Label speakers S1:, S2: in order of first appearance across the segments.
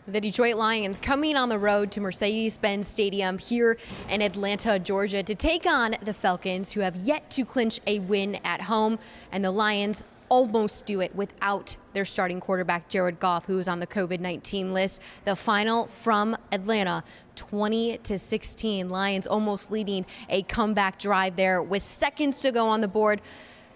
S1: The Detroit Lions coming on the road to Mercedes-Benz Stadium here in Atlanta, Georgia, to take on the Falcons, who have yet to clinch a win at home. And the Lions almost do it without their starting quarterback, Jared Goff, who is on the COVID-19 list. The final from Atlanta, 20-16. Lions almost leading a comeback drive there with seconds to go on the board.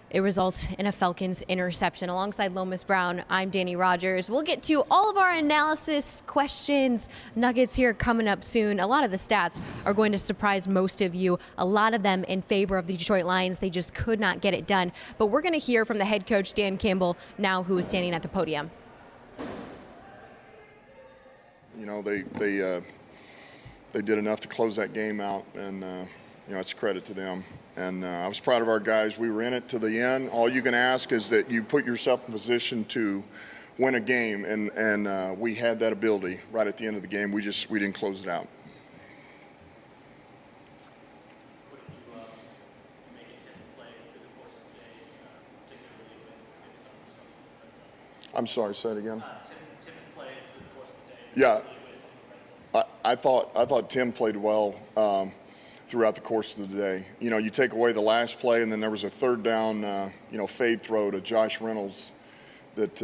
S1: It results in a Falcons interception. Alongside Lomas Brown, I'm Dannie Rogers. We'll get to all of our analysis, questions, nuggets here coming up soon. A lot of the stats are going to surprise most of you. A lot of them in favor of the Detroit Lions. They just could not get it done. But we're going to hear from the head coach, Dan Campbell, now who is standing at the podium.
S2: You know, they did enough to close that game out, and you know, it's a credit to them. And I was proud of our guys. We were in it to the end. All you can ask is that you put yourself in position to win a game, and we had that ability right at the end of the game. We didn't close it out.
S3: What did you make it to play through the course of the day, particularly with some of the stuff?
S2: I'm sorry, say it again.
S3: Tim's play through the course of the day.
S2: Yeah, I thought Tim played well throughout the course of the day. You know, you take away the last play, and then there was a third down, you know, fade throw to Josh Reynolds that,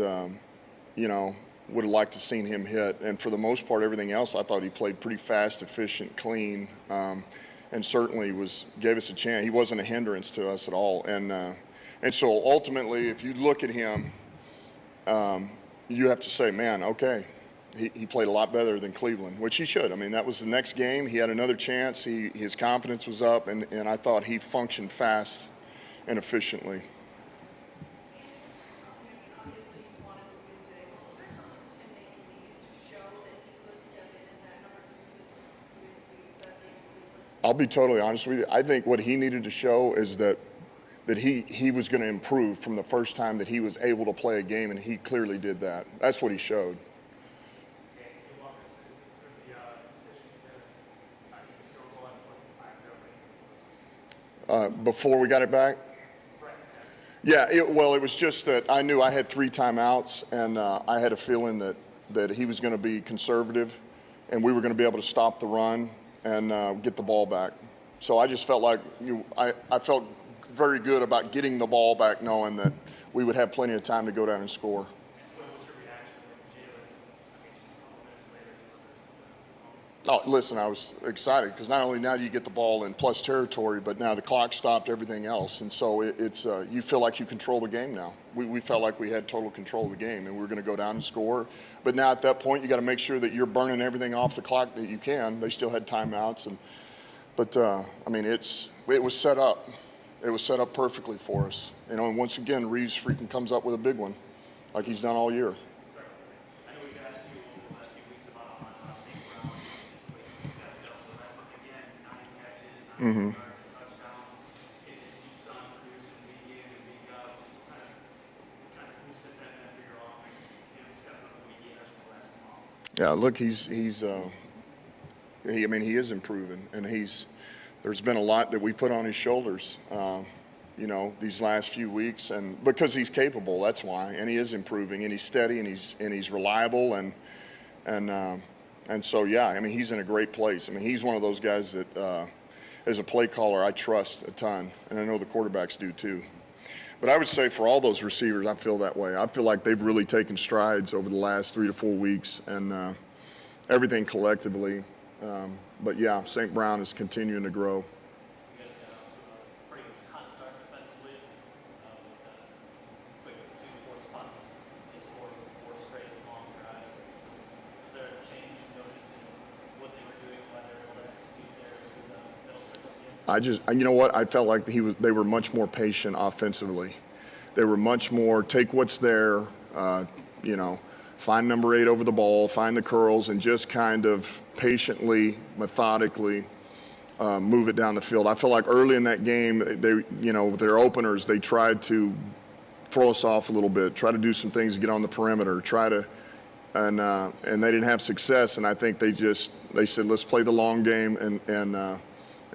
S2: you know, would have liked to seen him hit. And for the most part, everything else, I thought he played pretty fast, efficient, clean, and certainly gave us a chance. He wasn't a hindrance to us at all. And so ultimately, if you look at him, you have to say, man, okay. He played a lot better than Cleveland, which he should. I mean, that was the next game. He had another chance. His confidence was up, and I thought he functioned fast and efficiently. I'll be totally honest with you. I think what he needed to show is that he was going to improve from the first time that he was able to play a game, and he clearly did that. That's what he showed. Before we got it back? Yeah, it was just that I knew I had 3 timeouts, and I had a feeling that he was going to be conservative, and we were going to be able to stop the run and get the ball back. So I just felt like I felt very good about getting the ball back, knowing that we would have plenty of time to go down and score. Oh, listen, I was excited because not only now do you get the ball in plus territory, but now the clock stopped everything else. And so it's you feel like you control the game now. We felt like we had total control of the game, and we were going to go down and score. But now at that point, you got to make sure that you're burning everything off the clock that you can. They still had timeouts. But I mean, it was set up. It was set up perfectly for us. You know, and once again, Reeves freaking comes up with a big one like he's done all year. Mm-hmm. Yeah, look, he is improving, and there's been a lot that we put on his shoulders, you know, these last few weeks, and because he's capable, that's why, and he is improving, and he's steady, and he's reliable, and so yeah, I mean, he's in a great place. I mean, he's one of those guys that. As a play caller, I trust a ton, and I know the quarterbacks do too. But I would say for all those receivers, I feel that way. I feel like they've really taken strides over the last 3 to 4 weeks, and everything collectively. But yeah, St. Brown is continuing to grow.
S3: You guys got a pretty hot start defensively with quick 2 forced punts. They scored 4 straight long drives. Was there a change you noticed in what they were doing, why they were able to execute there through the middle stretch of the game?
S2: You know what? I felt like they were much more patient offensively. They were much more take what's there, you know, find number 8 over the ball, find the curls, and just kind of patiently, methodically move it down the field. I feel like early in that game, you know, with their openers, they tried to throw us off a little bit, try to do some things to get on the perimeter, and they didn't have success. And I think they said, let's play the long game, and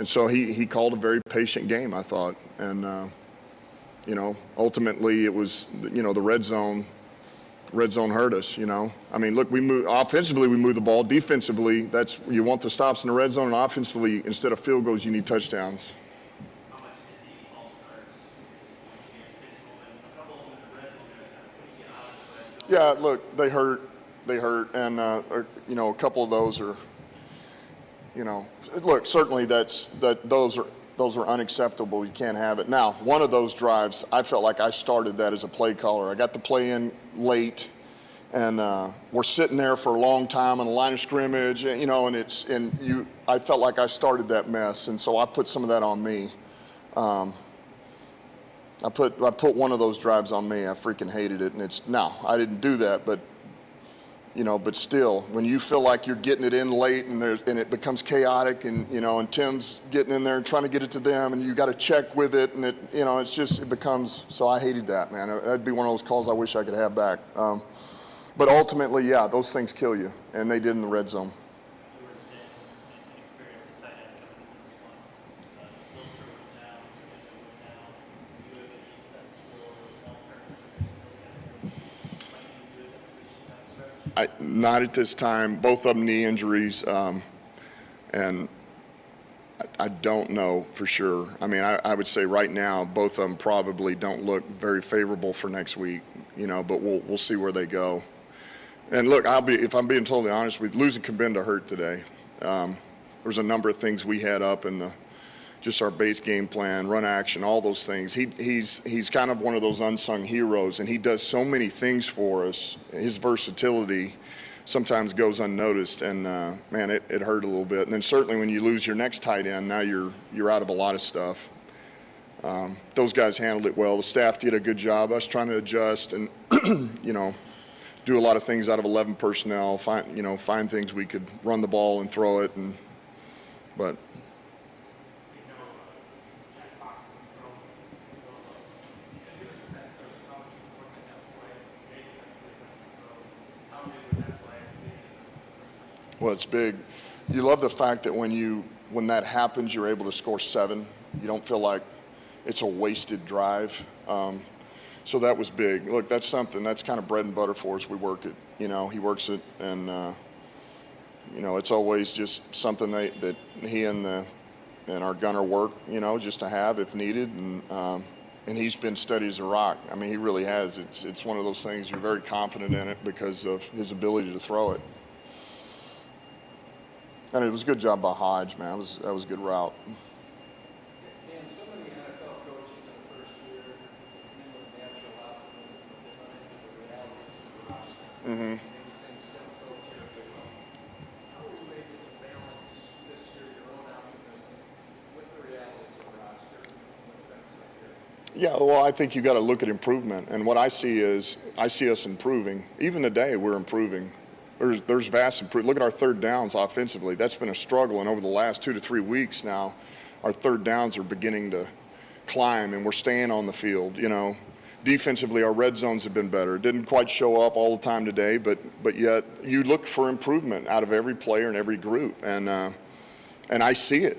S2: so he called a very patient game, I thought. And, you know, ultimately it was, you know, the red zone red zone hurt us, you know. I mean, look, we move offensively, we move the ball. Defensively, that's you want the stops in the red zone, and offensively, instead of field goals, you need touchdowns.
S3: How much did the All-Stars, a couple of them in the red zone, kind of push you out of the red zone?
S2: Yeah, look, they hurt, and you know, a couple of those are, you know, look, certainly those are unacceptable. You can't have it. Now, one of those drives, I felt like I started that as a play caller. I got the play in late, and we're sitting there for a long time on the line of scrimmage, you know, and I felt like I started that mess, and so I put some of that on me. I put one of those drives on me. I freaking hated it, and I didn't do that, but you know, but still, when you feel like you're getting it in late and it becomes chaotic, and you know, and Tim's getting in there and trying to get it to them, and you got to check with it, and it becomes. So I hated that, man. That'd be one of those calls I wish I could have back. But ultimately, yeah, those things kill you, and they did in the red zone. Not at this time. Both of them knee injuries, and I don't know for sure. I mean, I would say right now both of them probably don't look very favorable for next week. You know, but we'll see where they go. And look, if I'm being totally honest with you, losing Campbell hurt today. There's a number of things we had up in just our base game plan, run action, all those things. He's kind of one of those unsung heroes, and he does so many things for us. His versatility sometimes goes unnoticed, and man, it hurt a little bit. And then certainly when you lose your next tight end, now you're out of a lot of stuff. Those guys handled it well. The staff did a good job. Us trying to adjust and you know, do a lot of things out of 11 personnel. Find things we could run the ball and throw it, but. Well, it's big. You love the fact that when that happens, you're able to score 7. You don't feel like it's a wasted drive. So that was big. Look, that's something that's kind of bread and butter for us. We work it. You know, he works it, and you know, it's always just something that he and our gunner work. You know, just to have if needed, and he's been steady as a rock. I mean, he really has. It's one of those things you're very confident in it because of his ability to throw it. And it was a good job by Hodge, man. That was a good route.
S4: And so many NFL coaches in the first year deal with natural optimism, but they run into the realities of the roster.
S2: Mm-hmm.
S4: Maybe things don't go terribly well. How were you able to balance this year your own optimism with the realities of the roster and what's been tough here?
S2: Yeah, well, I think you got to look at improvement. And what I see is us improving. Even today, we're improving. There's vast improvement. Look at our third downs offensively. That's been a struggle, and over the last 2 to 3 weeks now, our third downs are beginning to climb, and we're staying on the field. You know, defensively, our red zones have been better. It didn't quite show up all the time today, but yet you look for improvement out of every player and every group, and I see it.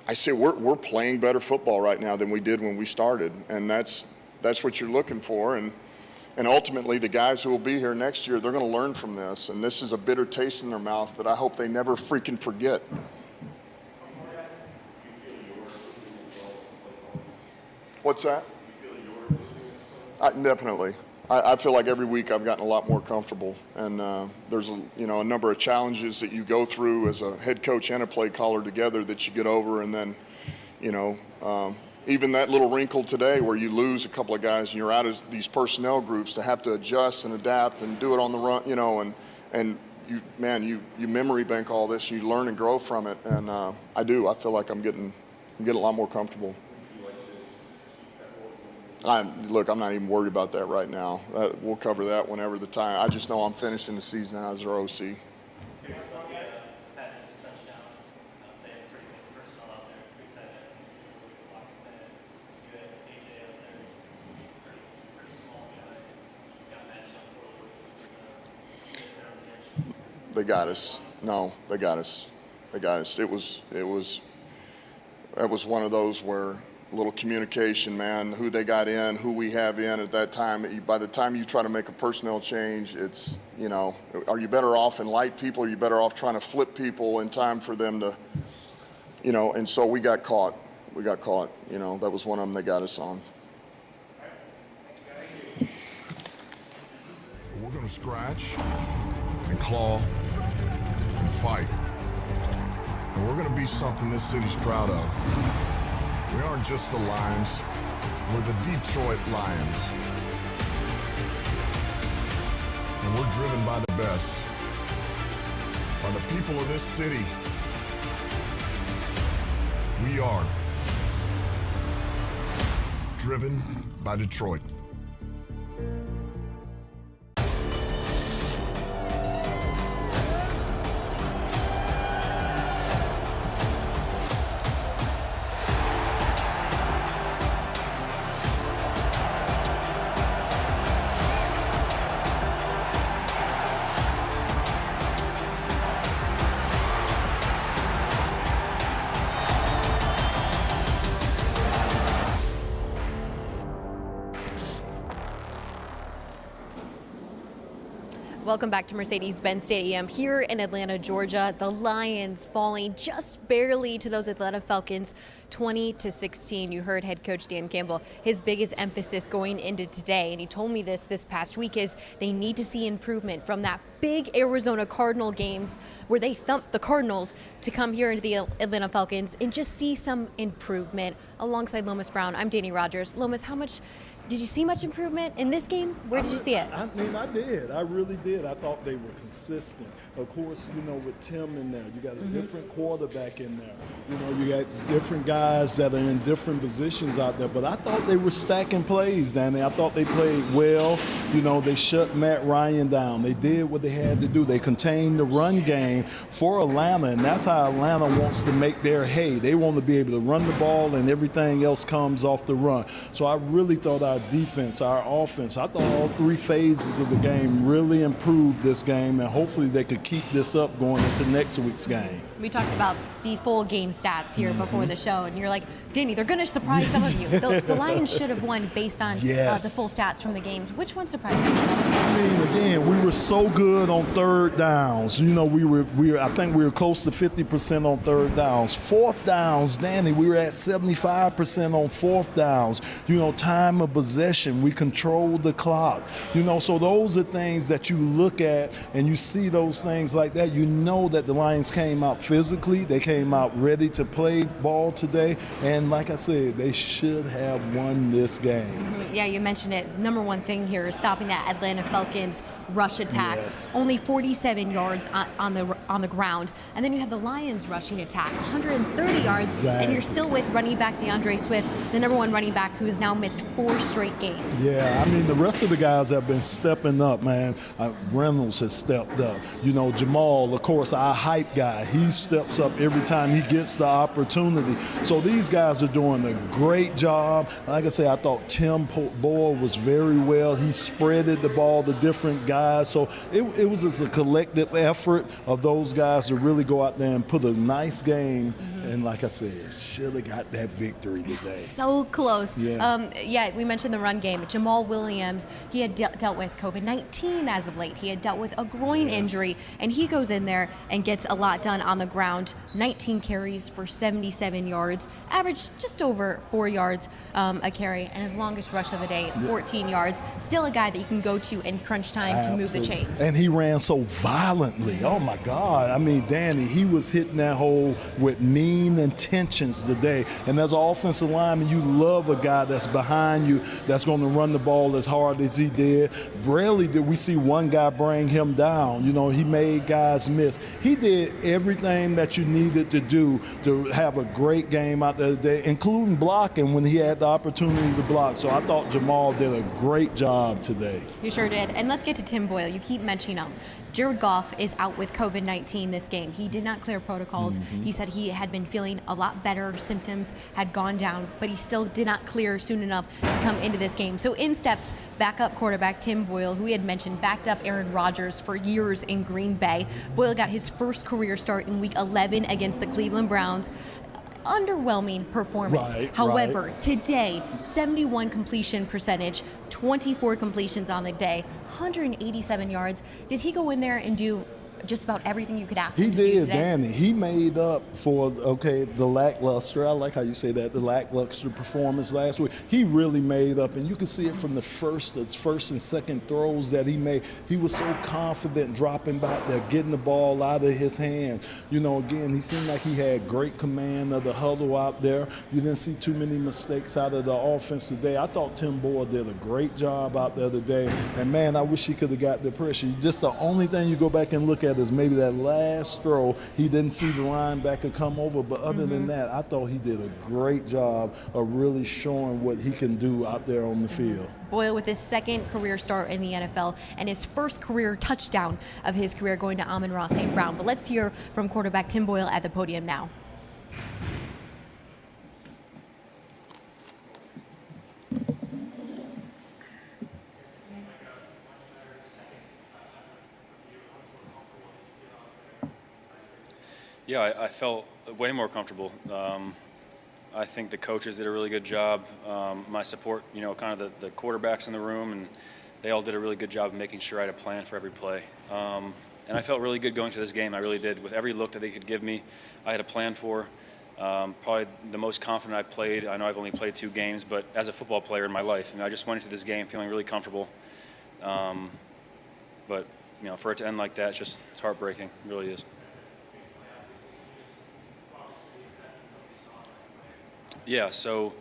S2: I see we're playing better football right now than we did when we started, and that's what you're looking for. And ultimately, the guys who will be here next year, they're going to learn from this. And this is a bitter taste in their mouth that I hope they never freaking forget. What's that? Definitely. I feel like every week I've gotten a lot more comfortable. And there's a number of challenges that you go through as a head coach and a play caller together that you get over. And then, even that little wrinkle today where you lose a couple of guys and you're out of these personnel groups to have to adjust and adapt and do it on the run, and you memory bank all this and you learn and grow from it. And I feel like I'm getting a lot more comfortable. I'm not even worried about that right now. We'll cover that whenever the time. I just know I'm finishing the season as our OC. They got us. No, they got us. It was one of those where a little communication, man, who they got in, who we have in at that time. By the time you try to make a personnel change, it's, you know, are you better off in light people? Or are you better off trying to flip people in time for them to, you know, and so we got caught. We got caught. You know, that was one of them they got us on.
S5: We're going to scratch and claw and fight. And we're going to be something this city's proud of. We aren't just the Lions, we're the Detroit Lions. And we're driven by the best, by the people of this city. We are driven by Detroit.
S1: Welcome back to Mercedes-Benz Stadium here in Atlanta, Georgia. The Lions falling just barely to those Atlanta Falcons, 20-16. You heard head coach Dan Campbell, his biggest emphasis going into today, and he told me this past week, is they need to see improvement from that big Arizona Cardinal games where they thumped the Cardinals to come here into the Atlanta Falcons and just see some improvement. Alongside Lomas Brown, I'm Dannie Rogers. Lomas, did you see much improvement in this game? Where did you see it?
S6: I mean, I did. I really did. I thought they were consistent. Of course, you know, with Tim in there, you got a different quarterback in there. You know, you got different guys that are in different positions out there. But I thought they were stacking plays, Danny. I thought they played well. You know, they shut Matt Ryan down. They did what they had to do. They contained the run game for Atlanta, and that's how Atlanta wants to make their hay. They want to be able to run the ball, and everything else comes off the run. So I really thought our defense, our offense, I thought all three phases of the game really improved this game, and hopefully they could keep this up going into next week's game.
S1: We talked about the full game stats here before the show, and you're like, Danny, they're going to surprise some of you. The Lions should have won based on the full stats from the games. Which one surprised you the most?
S6: I mean, again, we were so good on third downs. You know, I think we were close to 50% on third downs. Fourth downs, Danny, we were at 75% on fourth downs. You know, time of possession, we controlled the clock. You know, so those are things that you look at and you see those things like that. You know that the Lions came out physically. They came out ready to play ball today. And like I said, they should have won this game.
S1: Yeah, you mentioned it. Number one thing here is stopping that Atlanta Falcons rush attack.
S6: Yes.
S1: Only 47 yards on the ground. And then you have the Lions rushing attack, 130 yards.
S6: Exactly.
S1: And you're still with running back DeAndre Swift, the number one running back who has now missed 4 straight games.
S6: Yeah, I mean, the rest of the guys have been stepping up, man. Reynolds has stepped up. You know, Jamal, of course, our hype guy, he steps up every time he gets the opportunity. So these guys are doing a great job. Like I say, I thought Tim Boyle was very well. He spreaded the ball to different guys. So it was just a collective effort of those guys to really go out there and put a nice game. And like I said, should have got that victory today.
S1: So close.
S6: Yeah.
S1: We mentioned the run game. Jamal Williams, he had dealt with COVID-19 as of late. He had dealt with a groin injury, and he goes in there and gets a lot done on the ground. 19 carries for 77 yards, averaged just over 4 yards a carry, and his longest rush of the day, 14 yards. Still a guy that you can go to in crunch time to move the chains.
S6: And he ran so violently. Oh, my God. I mean, Danny, he was hitting that hole with mean intentions today. And as an offensive lineman, you love a guy that's behind you that's going to run the ball as hard as he did. Rarely did we see one guy bring him down. You know, he made guys miss. He did everything that you needed to do to have a great game out there today, including blocking when he had the opportunity to block. So I thought Jamal did a great job today.
S1: You sure did. And let's get to Tim Boyle. You keep mentioning him. Jared Goff is out with COVID-19 this game. He did not clear protocols. He said he had been feeling a lot better. Symptoms had gone down, but he still did not clear soon enough to come into this game. So in steps backup quarterback Tim Boyle, who we had mentioned backed up Aaron Rodgers for years in Green Bay. Boyle got his first career start in Week 11 against the Cleveland Browns. underwhelming performance.
S6: Right,
S1: However,
S6: right.
S1: today, 71 completion percentage, 24 completions on the day, 187 yards. Did he go in there and do just about everything you could ask
S6: He
S1: him to do
S6: did,
S1: today?
S6: Danny. He made up for, the lackluster. I like how you say that, the lackluster performance last week. He really made up, and you can see it from the first and second throws that he made. He was so confident dropping back there, getting the ball out of his hand. Again, he seemed like he had great command of the huddle out there. You didn't see too many mistakes out of the offense today. I thought Tim Boyle did a great job out there today, and man, I wish he could have got the pressure. Just the only thing you go back and look at is maybe that last throw. He didn't see the linebacker come over, but other than that, I thought he did a great job of really showing what he can do out there on the field.
S1: Boyle with his second career start in the NFL and his first career touchdown of his career going to Amon-Ra St. Brown. But let's hear from quarterback Tim Boyle at the podium now.
S7: Yeah, I felt way more comfortable. I think the coaches did a really good job. My support, kind of the quarterbacks in the room, and they all did a really good job of making sure I had a plan for every play. And I felt really good going to this game. I really did. With every look that they could give me, I had a plan for. Probably the most confident I've played. I know I've only played 2 games, but as a football player in my life, I just went into this game feeling really comfortable. But for it to end like that, it's heartbreaking. It really is. Yeah, so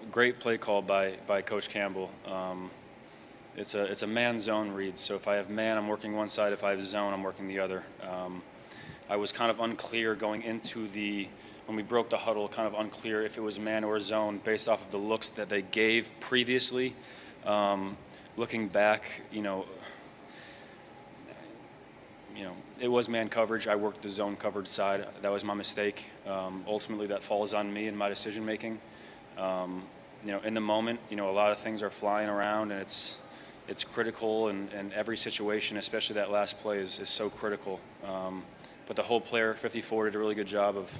S7: great play call by Coach Campbell. It's a man-zone read, so if I have man, I'm working one side. If I have zone, I'm working the other. I was kind of unclear going into when we broke the huddle, kind of unclear if it was man or zone based off of the looks that they gave previously. Looking back, it was man coverage. I worked the zone coverage side. That was my mistake. Ultimately, that falls on me in my decision making. In the moment, a lot of things are flying around, and it's critical, and every situation, especially that last play, is so critical. But the whole player, 54, did a really good job of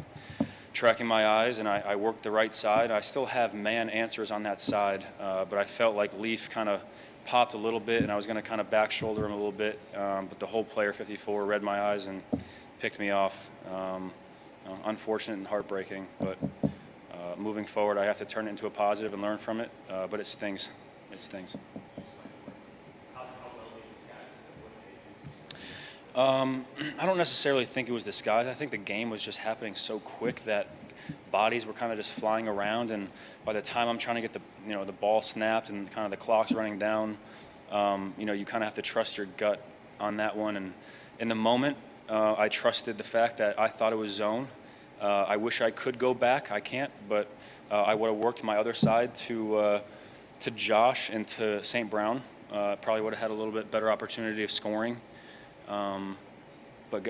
S7: tracking my eyes, and I worked the right side. I still have man answers on that side, but I felt like Leaf kind of popped a little bit, and I was going to kind of back shoulder him a little bit, but the whole player, 54, read my eyes and picked me off. Unfortunate and heartbreaking, but moving forward, I have to turn it into a positive and learn from it, but it stings. It stings. I don't necessarily think it was disguised. I think the game was just happening so quick that bodies were kind of just flying around, and by the time I'm trying to get the ball snapped and kind of the clock's running down, you kind of have to trust your gut on that one. And in the moment, I trusted the fact that I thought it was zone. I wish I could go back. I can't, but I would have worked my other side to Josh and to St. Brown. Probably would have had a little bit better opportunity of scoring. But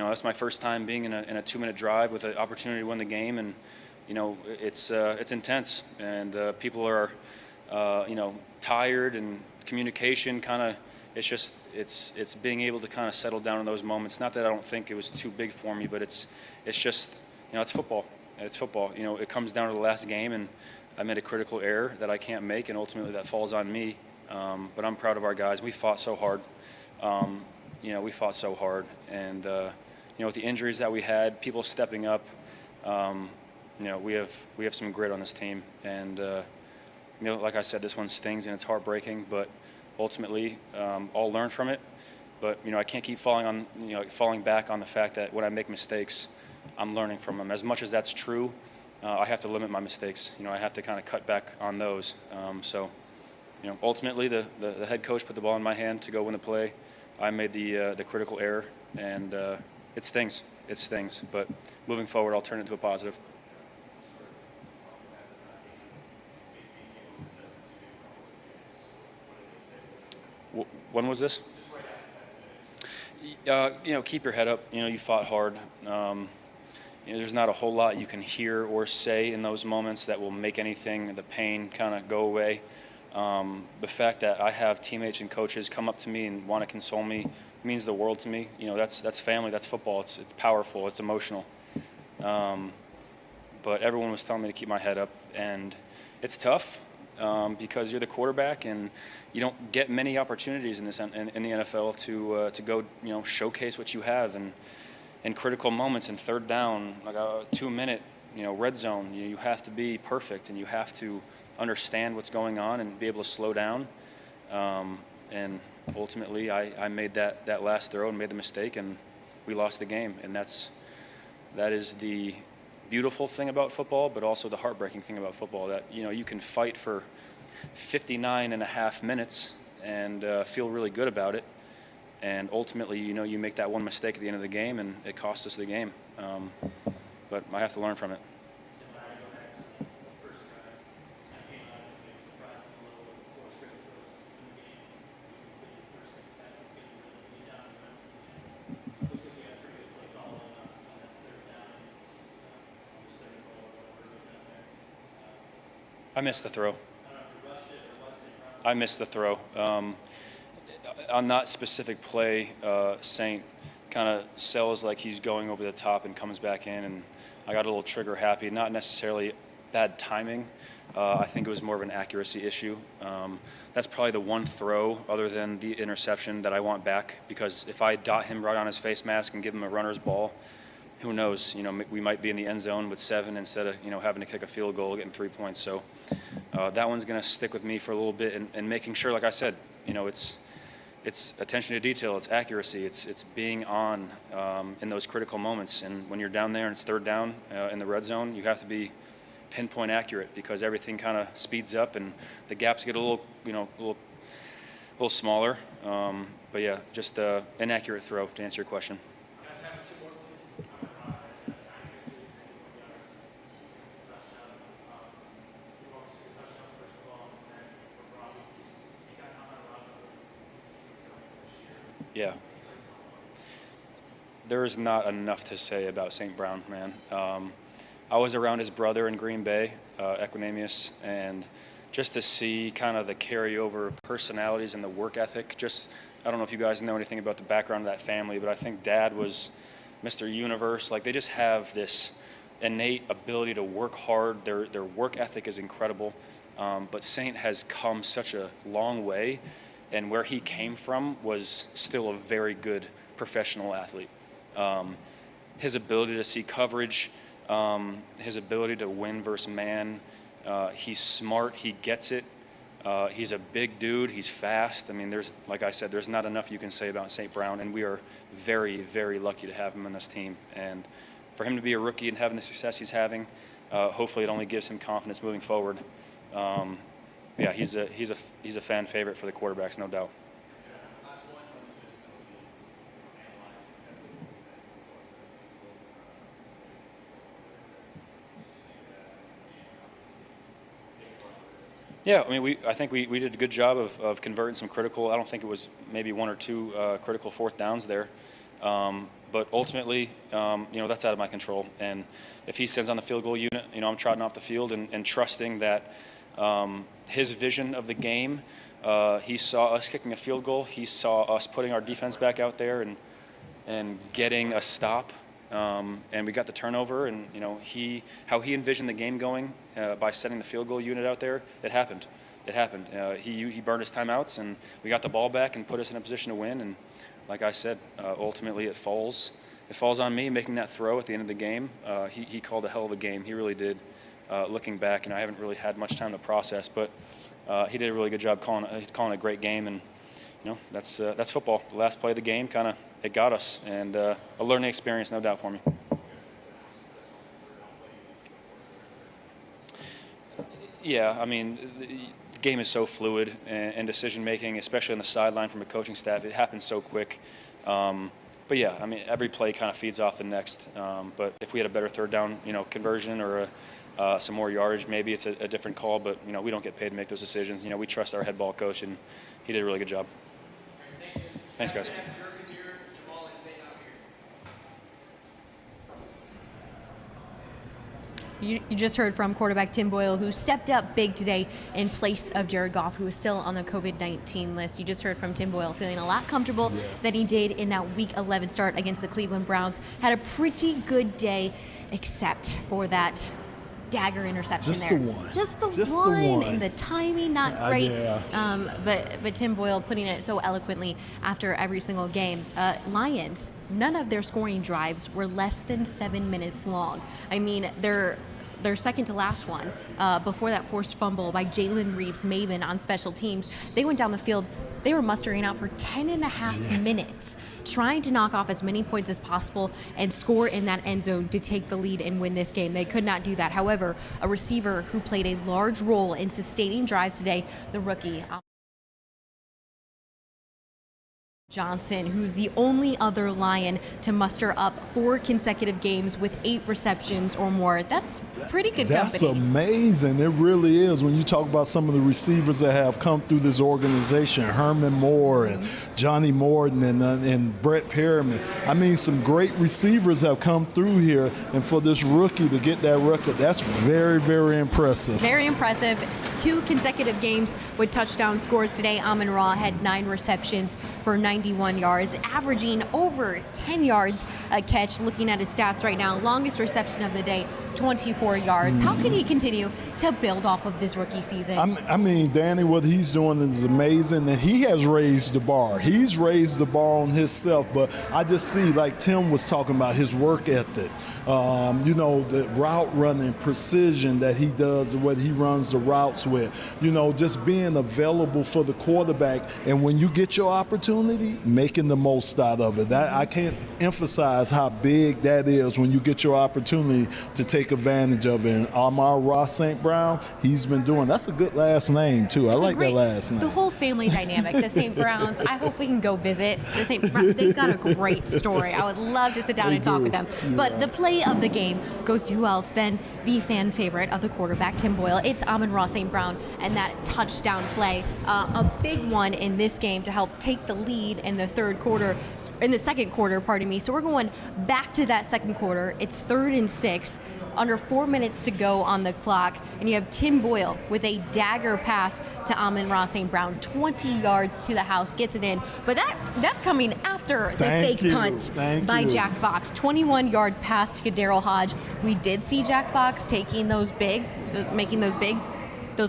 S7: that's my first time being in a 2-minute drive with an opportunity to win the game, and it's intense, and people are tired, and communication kind of it's being able to kind of settle down in those moments. Not that I don't think it was too big for me, but it's just it's football. It's football. It comes down to the last game, and I made a critical error that I can't make, and ultimately that falls on me. But I'm proud of our guys. We fought so hard. We fought so hard, and with the injuries that we had, people stepping up, we have some grit on this team, and like I said, this one stings and it's heartbreaking, but ultimately, I'll learn from it. But I can't keep falling back on the fact that when I make mistakes, I'm learning from them. As much as that's true, I have to limit my mistakes. I have to kind of cut back on those. Ultimately, the head coach put the ball in my hand to go win the play. I made the critical error, and it stings. It stings. But moving forward, I'll turn it into a positive. When was this? Keep your head up. You fought hard. There's not a whole lot you can hear or say in those moments that will make anything, the pain, kind of go away. The fact that I have teammates and coaches come up to me and want to console me means the world to me. That's family, that's football. It's powerful, it's emotional. but everyone was telling me to keep my head up, and it's tough because you're the quarterback, and you don't get many opportunities in the NFL to go showcase what you have, and in critical moments in third down, like a 2-minute red zone, you have to be perfect, and you have to understand what's going on and be able to slow down. And ultimately, I made that last throw and made the mistake, and we lost the game. And that is the beautiful thing about football, but also the heartbreaking thing about football, that you can fight for 59.5 minutes and feel really good about it, and ultimately you make that one mistake at the end of the game, and it costs us the game. But I have to learn from it. I missed the throw. On that specific play, St kind of sells like he's going over the top and comes back in, and I got a little trigger happy. Not necessarily bad timing. I think it was more of an accuracy issue. That's probably the one throw, other than the interception, that I want back, because if I dot him right on his face mask and give him a runner's ball, who knows? We might be in the end zone with 7 instead of having to kick a field goal, getting 3 points. So that one's going to stick with me for a little bit, and making sure, like I said, it's attention to detail, it's accuracy, it's being on in those critical moments. And when you're down there and it's third down in the red zone, you have to be pinpoint accurate, because everything kind of speeds up and the gaps get a little smaller. But yeah, just an inaccurate throw, to answer your question. Yeah. There is not enough to say about St. Brown, man. I was around his brother in Green Bay, Equinemius, and just to see kind of the carryover personalities and the work ethic. I don't know if you guys know anything about the background of that family, but I think Dad was Mr. Universe. Like, they just have this innate ability to work hard. Their work ethic is incredible. But St. has come such a long way, and where he came from was still a very good professional athlete. His ability to see coverage, his ability to win versus man, he's smart, he gets it. He's a big dude, he's fast. I mean, like I said, there's not enough you can say about St. Brown, and we are very, very lucky to have him on this team. And for him to be a rookie and having the success he's having, hopefully it only gives him confidence moving forward. Yeah, he's a fan favorite for the quarterbacks, no doubt. Yeah, I mean, I think we did a good job of converting some critical. I don't think it was maybe 1 or 2 critical fourth downs there, but ultimately, that's out of my control. And if he sends on the field goal unit, I'm trotting off the field and trusting that his vision of the game. He saw us kicking a field goal. He saw us putting our defense back out there and getting a stop. And we got the turnover, and how he envisioned the game going by setting the field goal unit out there. It happened. He burned his timeouts, and we got the ball back and put us in a position to win. And like I said, ultimately it falls on me making that throw at the end of the game. He called a hell of a game. He really did. Looking back, and I haven't really had much time to process, but he did a really good job calling a great game. And that's football. The last play of the game it got us, and a learning experience, no doubt, for me. Yeah, I mean, the game is so fluid, and decision making, especially on the sideline from a coaching staff, it happens so quick. But yeah, I mean, every play kind of feeds off the next. But if we had a better third down, conversion or some more yardage, maybe it's a different call. But we don't get paid to make those decisions. We trust our head ball coach, and he did a really good job. Thanks, guys.
S1: You just heard from quarterback Tim Boyle, who stepped up big today in place of Jared Goff, who is still on the COVID-19 list. You just heard from Tim Boyle feeling a lot comfortable than he did in that Week 11 start against the Cleveland Browns. Had a pretty good day, except for that dagger interception
S6: Just
S1: there.
S6: the one.
S1: Just the
S6: Just the
S1: one.
S6: one.
S1: And the timing, not great.
S6: Yeah.
S1: But Tim Boyle putting it so eloquently after every single game. Lions, none of their scoring drives were less than 7 minutes long. I mean, their second to last one, before that forced fumble by Jalen Reeves-Maven on special teams, they went down the field. They were mustering out for 10 and a half minutes, trying to knock off as many points as possible and score in that end zone to take the lead and win this game. They could not do that. However, a receiver who played a large role in sustaining drives today, the rookie Johnson, who's the only other Lion to muster up 4 consecutive games with 8 receptions or more. That's pretty good
S6: That's
S1: company.
S6: amazing. It really is. When you talk about some of the receivers that have come through this organization, Herman Moore and Johnny Morton and Brett Perriman. I mean, some great receivers have come through here, and for this rookie to get that record, that's very, very impressive.
S1: Very impressive. 2 consecutive games with touchdown scores today. Amon-Ra had 9 receptions for 91 yards, averaging over 10 yards a catch. Looking at his stats right now, longest reception of the day, 24 yards. How can he continue to build off of this rookie season?
S6: I mean, Danny, what he's doing is amazing, and he has raised the bar. He's raised the bar on himself, but I just see, like Tim was talking about, his work ethic. You know, the route running precision that he does, what he runs the routes with. You know, just being available for the quarterback, and when you get your opportunity, making the most out of it. I can't emphasize how big that is when you get your opportunity to take advantage of it. And Amon-Ra St. Brown, he's been doing. That's a good last name too. I like that last name.
S1: The whole family dynamic, the St. Browns. I hope we can go visit the St. Browns. They've got a great story. I would love to sit down and talk with them. But the play of the game goes to who else than the fan favorite of the quarterback, Tim Boyle. It's Amon-Ra St. Brown and that touchdown play, a big one in this game to help take the lead in the second quarter, pardon me. So we're going back to that second quarter. It's 3rd and 6, under 4 minutes to go on the clock, and you have Tim Boyle with a dagger pass to Amon-Ra St. Brown, 20 yards to the house, gets it in. But that's coming after the fake punt by Jack Fox. 21-yard pass to Daryl Hodge. We did see Jack Fox making those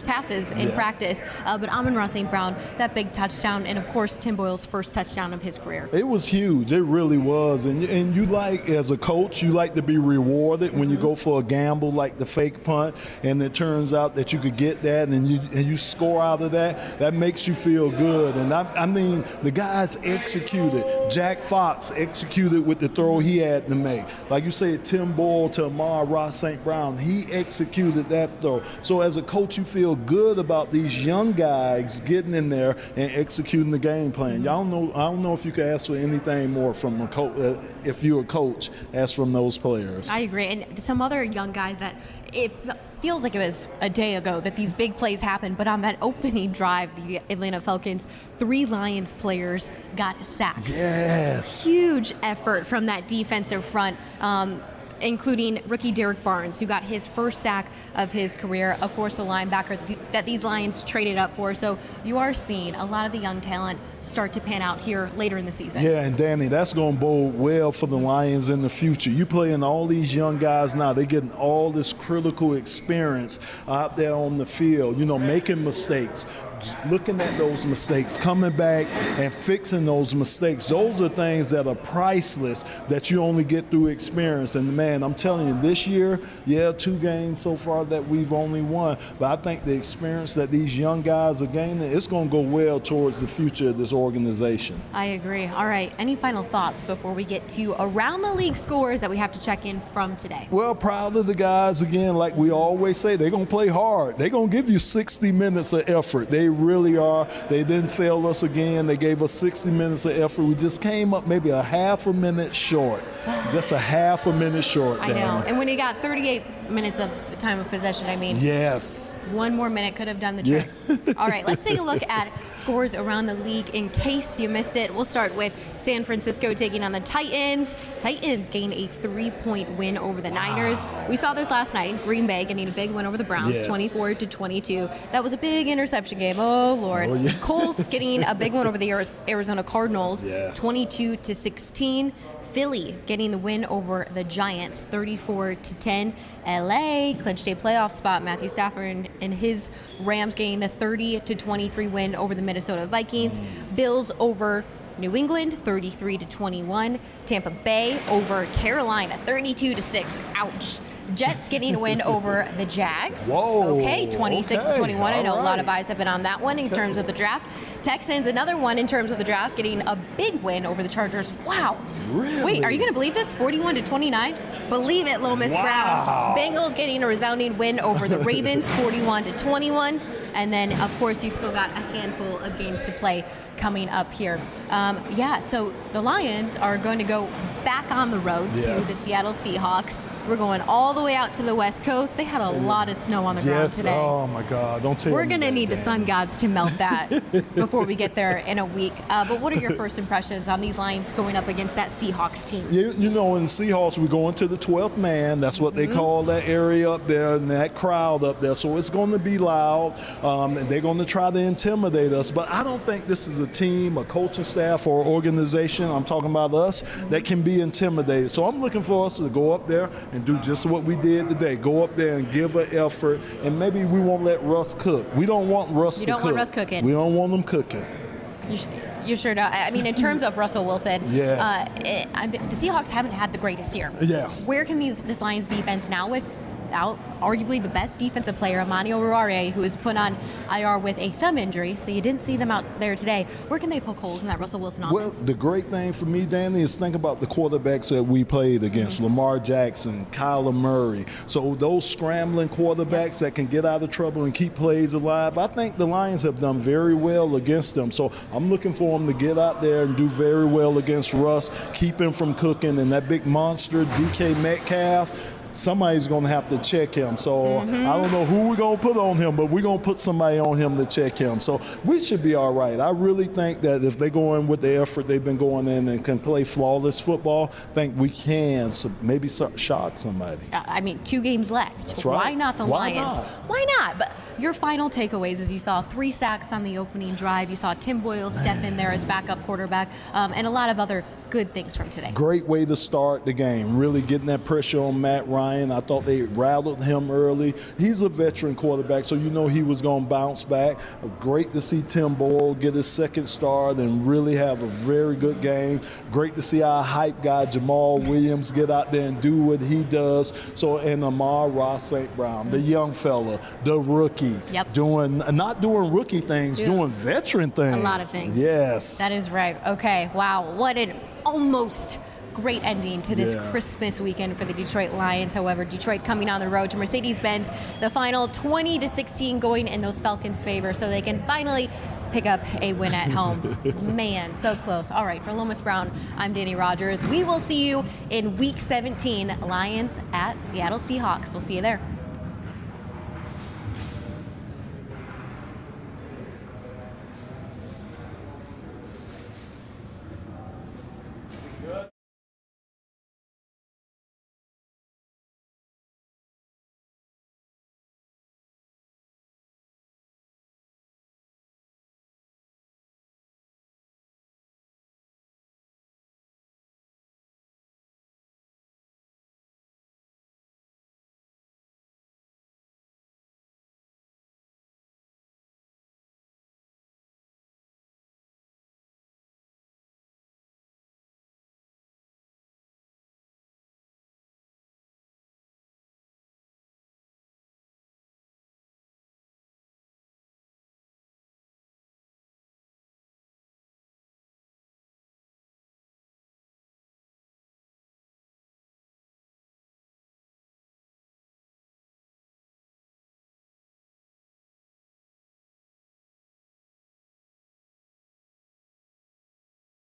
S1: passes in practice, but Amon-Ra St. Brown, that big touchdown, and of course Tim Boyle's first touchdown of his career.
S6: It was huge. It really was. And you like, as a coach, you like to be rewarded when you go for a gamble like the fake punt, and it turns out that you could get that, and you score out of that. That makes you feel good. And I mean, the guys executed. Jack Fox executed with the throw he had to make. Like you said, Tim Boyle to Amon-Ra St. Brown, he executed that throw. So as a coach, you feel good about these young guys getting in there and executing the game plan. I don't know if you could ask for anything more from a coach. If you're a coach, ask from those players.
S1: I agree. And some other young guys that it feels like it was a day ago that these big plays happened, but on that opening drive, the Atlanta Falcons, 3 Lions players got sacks.
S6: Yes.
S1: Huge effort from that defensive front. Including rookie Derek Barnes, who got his first sack of his career, of course, the linebacker that these Lions traded up for. So you are seeing a lot of the young talent start to pan out here later in the season.
S6: Yeah, and Danny, that's going to bode well for the Lions in the future. You playing all these young guys now. They're getting all this critical experience out there on the field, you know, making mistakes, looking at those mistakes, coming back and fixing those mistakes. Those are things that are priceless that you only get through experience. And man, I'm telling you, this year, 2 games so far that we've only won, but I think the experience that these young guys are gaining, it's going to go well towards the future of this organization.
S1: I agree. All right, any final thoughts before we get to around the league scores that we have to check in from today?
S6: Well, proud of the guys again. Like we always say, they're going to play hard. They're going to give you 60 minutes of effort. They really are. They didn't fail us again. They gave us 60 minutes of effort. We just came up maybe a half a minute short. Just a half a minute short.
S1: I know. And when he got 38 minutes of the time of possession, I mean,
S6: yes,
S1: 1 more minute could have done the trick. Yeah. All right, let's take a look at scores around the league in case you missed it. We'll start with San Francisco taking on the Titans. Titans gained a 3-point win over the Niners. We saw this last night. Green Bay getting a big win over the Browns, 24-22. That was a big interception game. Oh, Lord. Oh, yeah. Colts getting a big one over the Arizona Cardinals, 22-16. Philly getting the win over the Giants, 34-10. LA clinched a playoff spot. Matthew Stafford and his Rams getting the 30-23 win over the Minnesota Vikings. Bills over New England, 33-21. Tampa Bay over Carolina, 32-6. Ouch. Jets getting a win over the Jags.
S6: Whoa.
S1: Okay, 26-21. I know a lot of
S6: All right.
S1: eyes have been on that one in terms of the draft. Texans, another one in terms of the draft, getting a big win over the Chargers. Wow.
S6: Really?
S1: Wait, are you going to believe this? 41-29? Believe it, Lomas
S6: Wow.
S1: Brown. Bengals getting a resounding win over the Ravens, 41-21. And then, of course, you've still got a handful of games to play coming up here. So the Lions are going to go back on the road to the
S6: Yes.
S1: Seattle Seahawks. We're going all the way out to the West Coast. They had a lot of snow on the ground
S6: Yes.
S1: today.
S6: Oh my God! Don't tell me.
S1: We're going to
S6: that,
S1: need the
S6: Danny.
S1: sun gods to melt that before we get there in a week. But what are your first impressions on these Lions going up against that Seahawks team?
S6: You know, in Seahawks, we're going to the 12th man. That's what they call that area up there and that crowd up there. So it's going to be loud. And they're going to try to intimidate us. But I don't think this is a team, a coaching staff, or organization, I'm talking about us, that can be intimidated. So I'm looking for us to go up there and do just what we did today. Go up there and give an effort. And maybe we won't let Russ cook. We don't want Russ to cook.
S1: You don't want Russ cooking.
S6: We don't want him cooking.
S1: You sure don't. I mean, in terms of Russell Wilson,
S6: Yes.
S1: The Seahawks haven't had the greatest year.
S6: Yeah.
S1: Where can this Lions defense now, without arguably the best defensive player, Amon-Ra St, who was put on IR with a thumb injury, so you didn't see them out there today, where can they poke holes in that Russell Wilson
S6: Well,
S1: offense?
S6: the great thing for me, Danny, is think about the quarterbacks that we played against. Lamar Jackson, Kyler Murray. So those scrambling quarterbacks that can get out of trouble and keep plays alive, I think the Lions have done very well against them. So I'm looking for them to get out there and do very well against Russ, keep him from cooking, and that big monster, DK Metcalf, somebody's going to have to check him. So I don't know who we're going to put on him, but we're going to put somebody on him to check him. So we should be all right. I really think that if they go in with the effort they've been going in and can play flawless football, I think we can maybe shock somebody.
S1: I mean, 2 games left.
S6: That's right.
S1: Why not the
S6: Why
S1: Lions?
S6: not?
S1: Why not? But your final takeaways, as you saw 3 sacks on the opening drive, you saw Tim Boyle step in there as backup quarterback, and a lot of other good things from today.
S6: Great way to start the game, really getting that pressure on Matt Ryan. I thought they rattled him early. He's a veteran quarterback, so you know he was going to bounce back. Great to see Tim Boyle get his second start and really have a very good game. Great to see our hype guy, Jamal Williams, get out there and do what he does. So, and Amon-Ra St. Brown, the young fella, the rookie,
S1: Yep.
S6: not doing rookie things, doing veteran things.
S1: A lot of things.
S6: Yes.
S1: That is right. Okay. Wow. What an almost great ending to this
S6: Yeah.
S1: Christmas weekend for the Detroit Lions. However, Detroit coming on the road to Mercedes-Benz, the final 20-16 going in those Falcons' favor, so they can finally pick up a win at home. Man, so close. All right, for Lomas Brown, I'm Danny Rogers. We will see you in Week 17, Lions at Seattle Seahawks. We'll see you there.